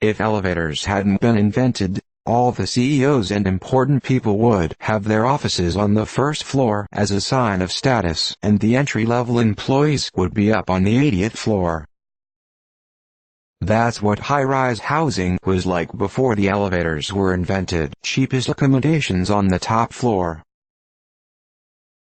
If elevators hadn't been invented, all the CEOs and important people would have their offices on the first floor as a sign of status, and the entry-level employees would be up on the 80th floor. That's what high-rise housing was like before the elevators were invented. Cheapest accommodations on the top floor.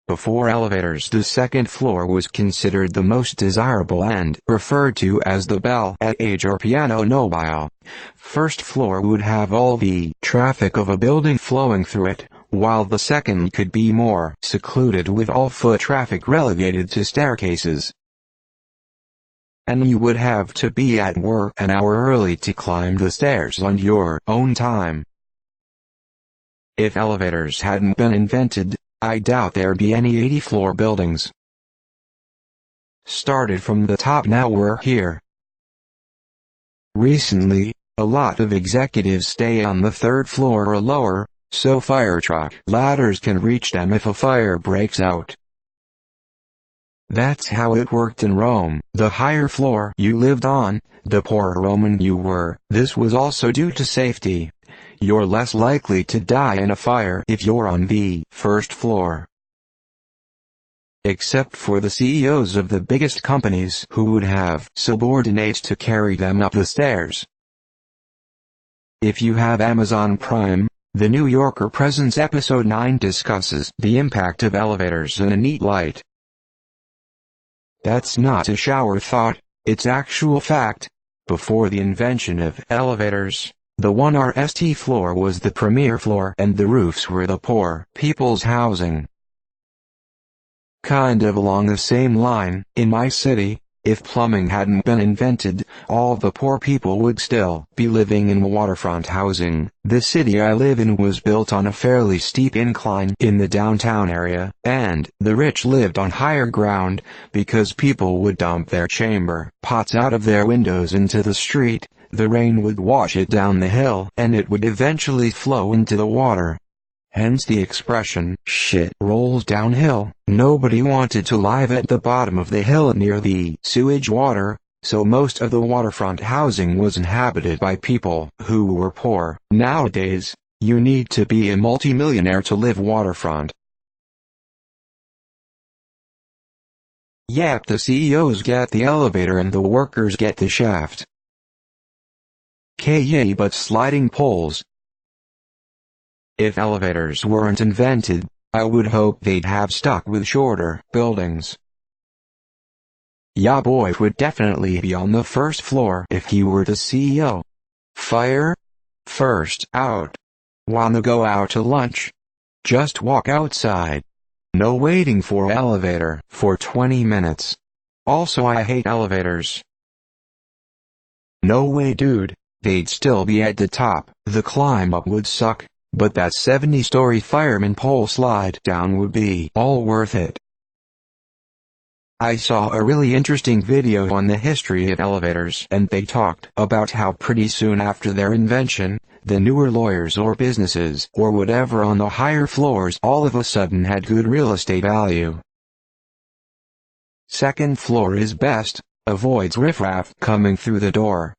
Before elevators, the second floor was considered the most desirable and referred to as the belle étage or piano nobile. First floor would have all the traffic of a building flowing through it, while the second could be more secluded with all foot traffic relegated to staircases. And you would have to be at work an hour early to climb the stairs on your own time. If elevators hadn't been invented, I doubt there'd be any 80-floor buildings. Started from the top, now we're here. Recently, a lot of executives stay on the third floor or lower, so fire truck ladders can reach them if a fire breaks out. That's how it worked in Rome. The higher floor you lived on, the poorer Roman you were. This was also due to safety. You're less likely to die in a fire if you're on the first floor. Except for the CEOs of the biggest companies who would have subordinates to carry them up the stairs. If you have Amazon Prime, The New Yorker Presents Episode 9 discusses the impact of elevators in a neat light. That's not a shower thought, it's actual fact. Before the invention of elevators, the 1st floor was the premier floor and the roofs were the poor people's housing. Kind of along the same line, in my city, if plumbing hadn't been invented, all the poor people would still be living in waterfront housing. The city I live in was built on a fairly steep incline in the downtown area, and the rich lived on higher ground, because people would dump their chamber pots out of their windows into the street. The rain would wash it down the hill, and it would eventually flow into the water. Hence the expression, shit rolls downhill. Nobody wanted to live at the bottom of the hill near the sewage water, so most of the waterfront housing was inhabited by people who were poor. Nowadays, you need to be a multimillionaire to live waterfront. Yep, the CEOs get the elevator and the workers get the shaft. Yay, but sliding poles. If elevators weren't invented, I would hope they'd have stuck with shorter buildings. Ya boy would definitely be on the first floor if he were the CEO. Fire? First out. Wanna go out to lunch? Just walk outside. No waiting for elevator for 20 minutes. Also, I hate elevators. No way, dude. They'd still be at the top. The climb up would suck, but that 70-story fireman pole slide down would be all worth it. I saw a really interesting video on the history of elevators, and they talked about how pretty soon after their invention, the newer lawyers or businesses or whatever on the higher floors all of a sudden had good real estate value. Second floor is best, avoids riffraff coming through the door.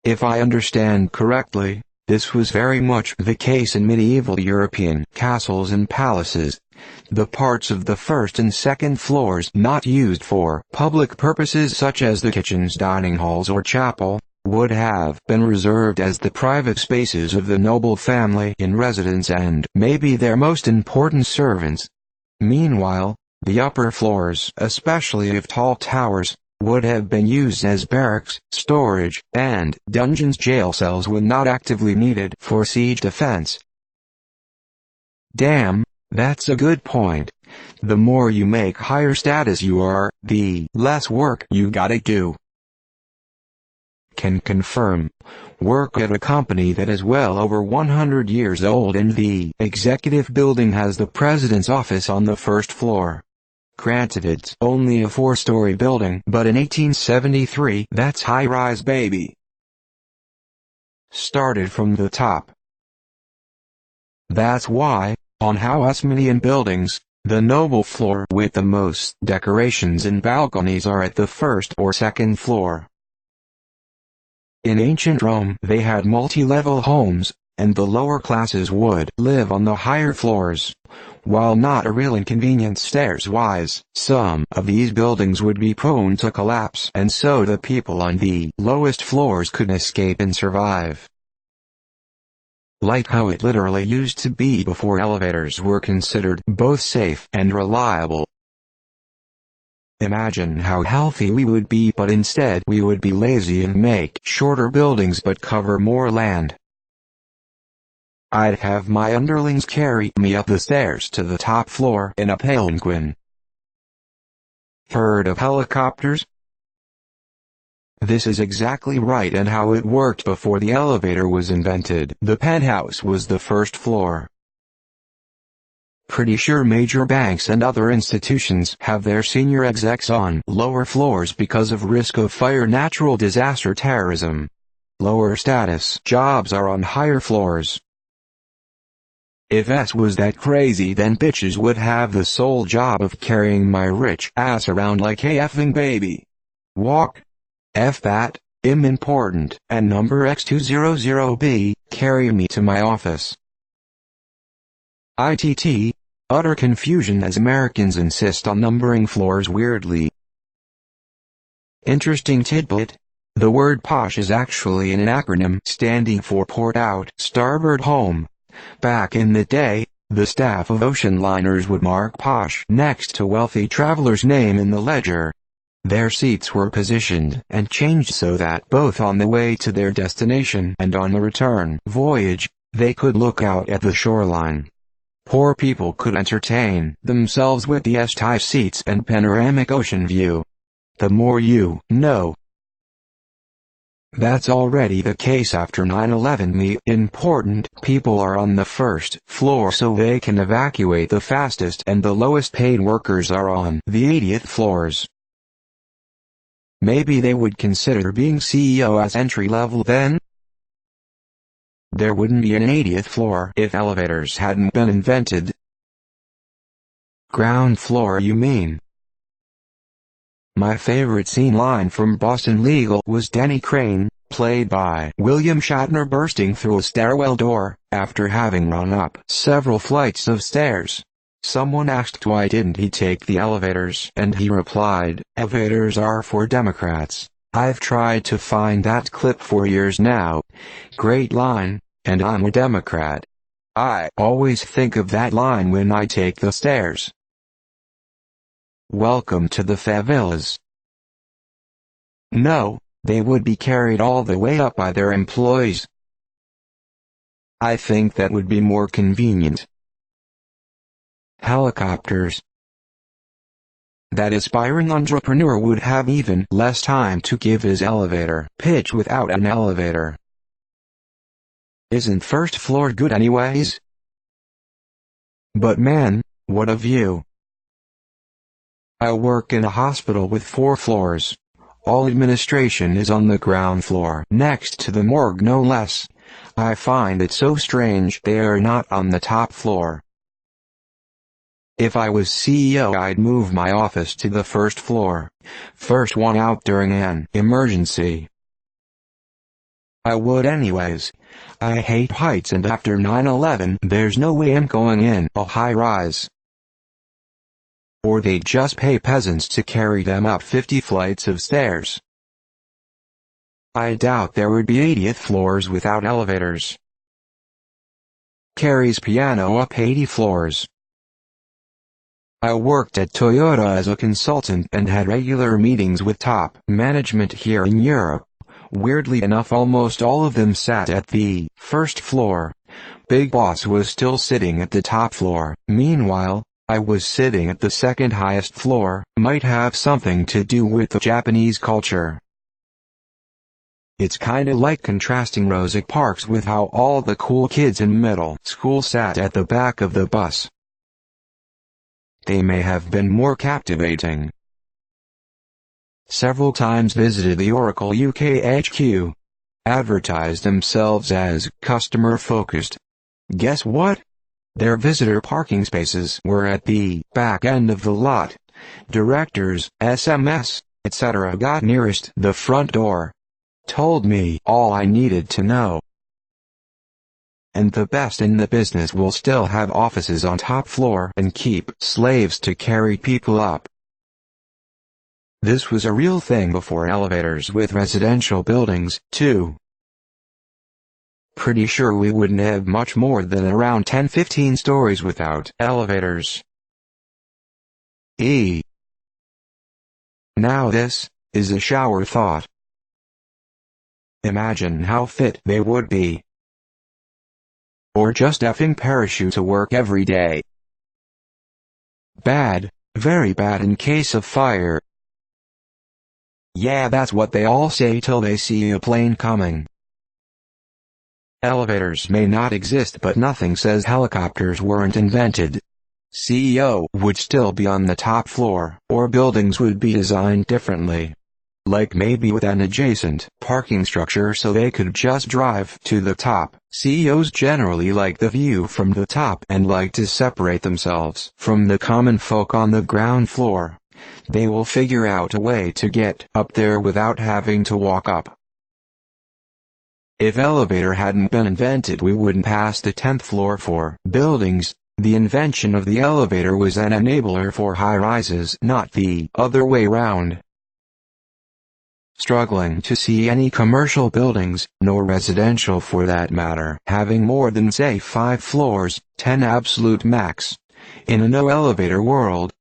If I understand correctly, this was very much the case in medieval European castles and palaces. The parts of the first and second floors not used for public purposes such as the kitchens, dining halls or chapel, would have been reserved as the private spaces of the noble family in residence and maybe their most important servants. Meanwhile, the upper floors, especially of tall towers, would have been used as barracks, storage, and dungeons, jail cells when not actively needed for siege defense. Damn, that's a good point. The more you make higher status you are, the less work you gotta do. Can confirm. Work at a company that is well over 100 years old and the executive building has the president's office on the first floor. Granted, it's only a 4-story building, but in 1873, that's high-rise, baby. Started from the top. That's why, on Haussmannian buildings, the noble floor with the most decorations and balconies are at the first or second floor. In ancient Rome, they had multi-level homes, and the lower classes would live on the higher floors. While not a real inconvenience stairs-wise, some of these buildings would be prone to collapse, and so the people on the lowest floors could escape and survive. Like how it literally used to be before elevators were considered both safe and reliable. Imagine how healthy we would be, but instead we would be lazy and make shorter buildings but cover more land. I'd have my underlings carry me up the stairs to the top floor in a palanquin. Heard of helicopters? This is exactly right, and how it worked before the elevator was invented. The penthouse was the first floor. Pretty sure major banks and other institutions have their senior execs on lower floors because of risk of fire, natural disaster, terrorism. Lower status jobs are on higher floors. If S was that crazy, then bitches would have the sole job of carrying my rich ass around like a effing baby. Walk. F that, important, and number X200B, carry me to my office. ITT, utter confusion as Americans insist on numbering floors weirdly. Interesting tidbit. The word posh is actually an acronym standing for port out, starboard home. Back in the day, the staff of ocean liners would mark posh next to wealthy traveler's name in the ledger. Their seats were positioned and changed so that both on the way to their destination and on the return voyage, they could look out at the shoreline. Poor people could entertain themselves with the S-type seats and panoramic ocean view. The more you know. That's already the case after 9/11. The important people are on the first floor so they can evacuate the fastest, and the lowest paid workers are on the 80th floors. Maybe they would consider being CEO as entry level then? There wouldn't be an 80th floor if elevators hadn't been invented. Ground floor, you mean? My favorite scene line from Boston Legal was Denny Crane, played by William Shatner, bursting through a stairwell door, after having run up several flights of stairs. Someone asked why didn't he take the elevators, and he replied, "Elevators are for Democrats." I've tried to find that clip for years now. Great line, and I'm a Democrat. I always think of that line when I take the stairs. Welcome to the favelas. No, they would be carried all the way up by their employees. I think that would be more convenient. Helicopters. That aspiring entrepreneur would have even less time to give his elevator pitch without an elevator. Isn't first floor good anyways? But man, what a view. I work in a hospital with 4 floors. All administration is on the ground floor, next to the morgue no less. I find it so strange they are not on the top floor. If I was CEO, I'd move my office to the first floor. First one out during an emergency. I would anyways. I hate heights, and after 9/11 there's no way I'm going in a high-rise. Or they'd just pay peasants to carry them up 50 flights of stairs. I doubt there would be 80th floors without elevators. Carries piano up 80 floors. I worked at Toyota as a consultant and had regular meetings with top management here in Europe. Weirdly enough, almost all of them sat at the first floor. Big Boss was still sitting at the top floor. Meanwhile, I was sitting at the second highest floor. Might have something to do with the Japanese culture. It's kinda like contrasting Rosa Parks with how all the cool kids in middle school sat at the back of the bus. They may have been more captivating. Several times visited the Oracle UK HQ. Advertised themselves as customer-focused. Guess what? Their visitor parking spaces were at the back end of the lot. Directors, SMS, etc. got nearest the front door. told me all I needed to know. And the best in the business will still have offices on top floor and keep slaves to carry people up. This was a real thing before elevators with residential buildings, too. Pretty sure we wouldn't have much more than around 10-15 stories without elevators. Now this is a shower thought. Imagine how fit they would be. Or just effing parachute to work every day. Bad, very bad in case of fire. Yeah, that's what they all say till they see a plane coming. Elevators may not exist, but nothing says helicopters weren't invented. CEO would still be on the top floor, or buildings would be designed differently. Like maybe with an adjacent parking structure so they could just drive to the top. CEOs generally like the view from the top and like to separate themselves from the common folk on the ground floor. They will figure out a way to get up there without having to walk up. If elevator hadn't been invented, we wouldn't pass the 10th floor for buildings. The invention of the elevator was an enabler for high-rises, not the other way round. Struggling to see any commercial buildings, nor residential for that matter, having more than say 5 floors, 10 absolute max, in a no-elevator world.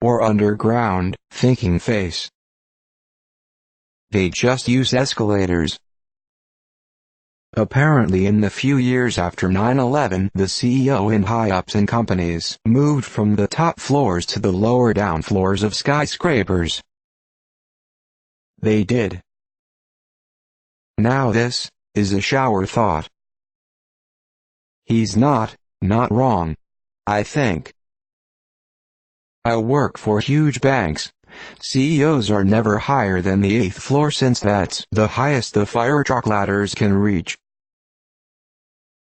Or underground, thinking face. They just use escalators. Apparently in the few years after 9/11, the CEO and high-ups in companies moved from the top floors to the lower down floors of skyscrapers. They did. Now this is a shower thought. He's not wrong. I think. I work for huge banks. CEOs are never higher than the 8th floor since that's the highest the fire truck ladders can reach.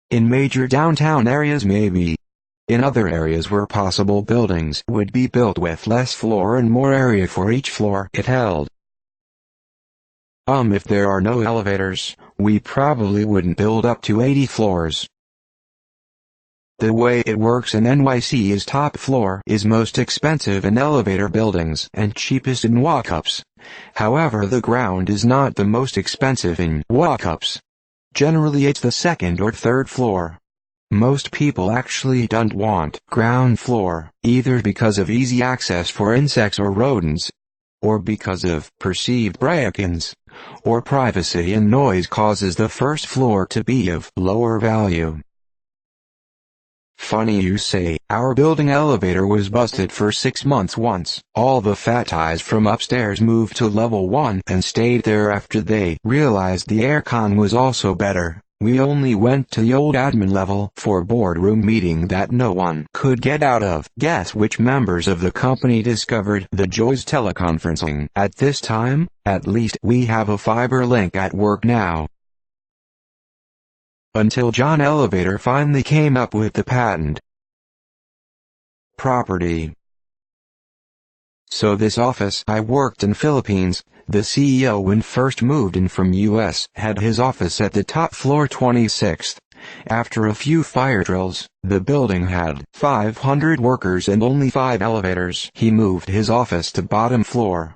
In major downtown areas maybe. In other areas where possible, buildings would be built with less floor and more area for each floor it held. If there are no elevators, we probably wouldn't build up to 80 floors. The way it works in NYC is top floor is most expensive in elevator buildings and cheapest in walk-ups. However, the ground is not the most expensive in walk-ups. Generally it's the 2nd or 3rd floor. Most people actually don't want ground floor, either because of easy access for insects or rodents, or because of perceived break-ins, or privacy and noise causes the 1st floor to be of lower value. Funny you say. Our building elevator was busted for 6 months once. All the fat guys from upstairs moved to level 1 and stayed there after they realized the aircon was also better. We only went to the old admin level for boardroom meeting that no one could get out of. Guess which members of the company discovered the joys teleconferencing at this time? At least we have a fiber link at work now. Until John Elevator finally came up with the patent. Property. So this office I worked in Philippines, the CEO when first moved in from US had his office at the top floor 26th. After a few fire drills, the building had 500 workers and only 5 elevators. He moved his office to bottom floor.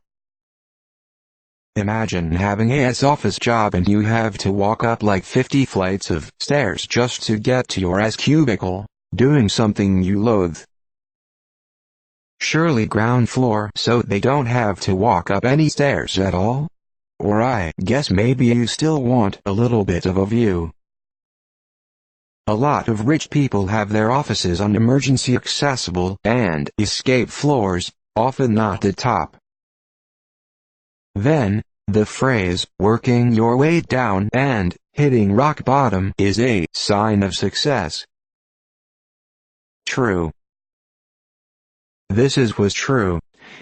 Imagine having a office job and you have to walk up like 50 flights of stairs just to get to your cubicle, doing something you loathe. Surely ground floor so they don't have to walk up any stairs at all? Or I guess maybe you still want a little bit of a view. A lot of rich people have their offices on emergency accessible and escape floors, often not the top. Then, the phrase, working your way down and hitting rock bottom is a sign of success. True. This was true.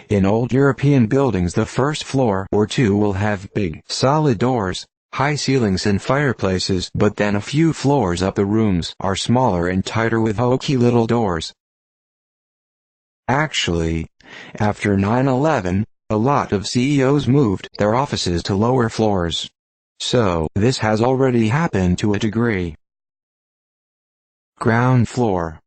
In old European buildings the 1st floor or 2 will have big, solid doors, high ceilings and fireplaces, but then a few floors up the rooms are smaller and tighter with hokey little doors. Actually, after 9/11, A lot of CEOs moved their offices to lower floors. So, this has already happened to a degree. Ground floor.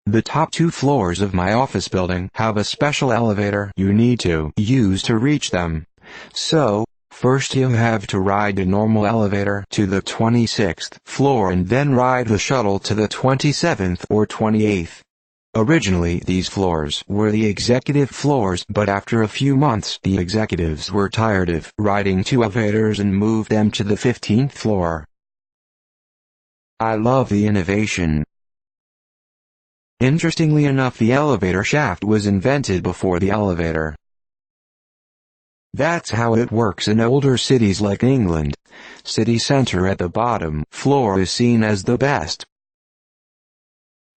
The top 2 floors of my office building have a special elevator you need to use to reach them. So, first you have to ride a normal elevator to the 26th floor and then ride the shuttle to the 27th or 28th. Originally these floors were the executive floors, but after a few months the executives were tired of riding 2 elevators and moved them to the 15th floor. I love the innovation. Interestingly enough, the elevator shaft was invented before the elevator. That's how it works in older cities like England. City center at the bottom floor is seen as the best.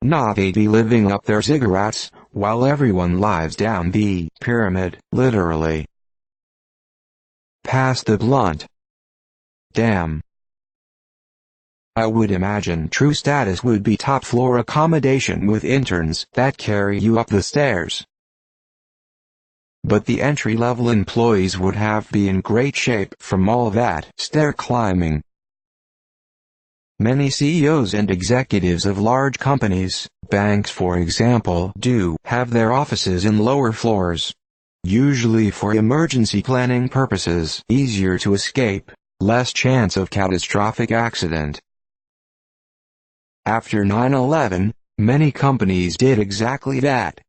Not they'd be living up their ziggurats, while everyone lies down the pyramid, literally. Pass the blunt. Damn. I would imagine true status would be top floor accommodation with interns that carry you up the stairs. But the entry-level employees would have to be in great shape from all that stair climbing. Many CEOs and executives of large companies, banks for example, do have their offices in lower floors. Usually for emergency planning purposes, easier to escape, less chance of catastrophic accident. After 9/11, many companies did exactly that.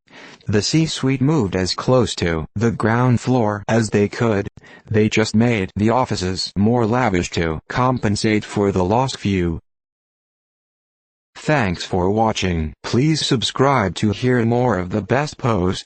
The C-suite moved as close to the ground floor as they could. They just made the offices more lavish to compensate for the lost view. Thanks for watching. Please subscribe to hear more of the best posts.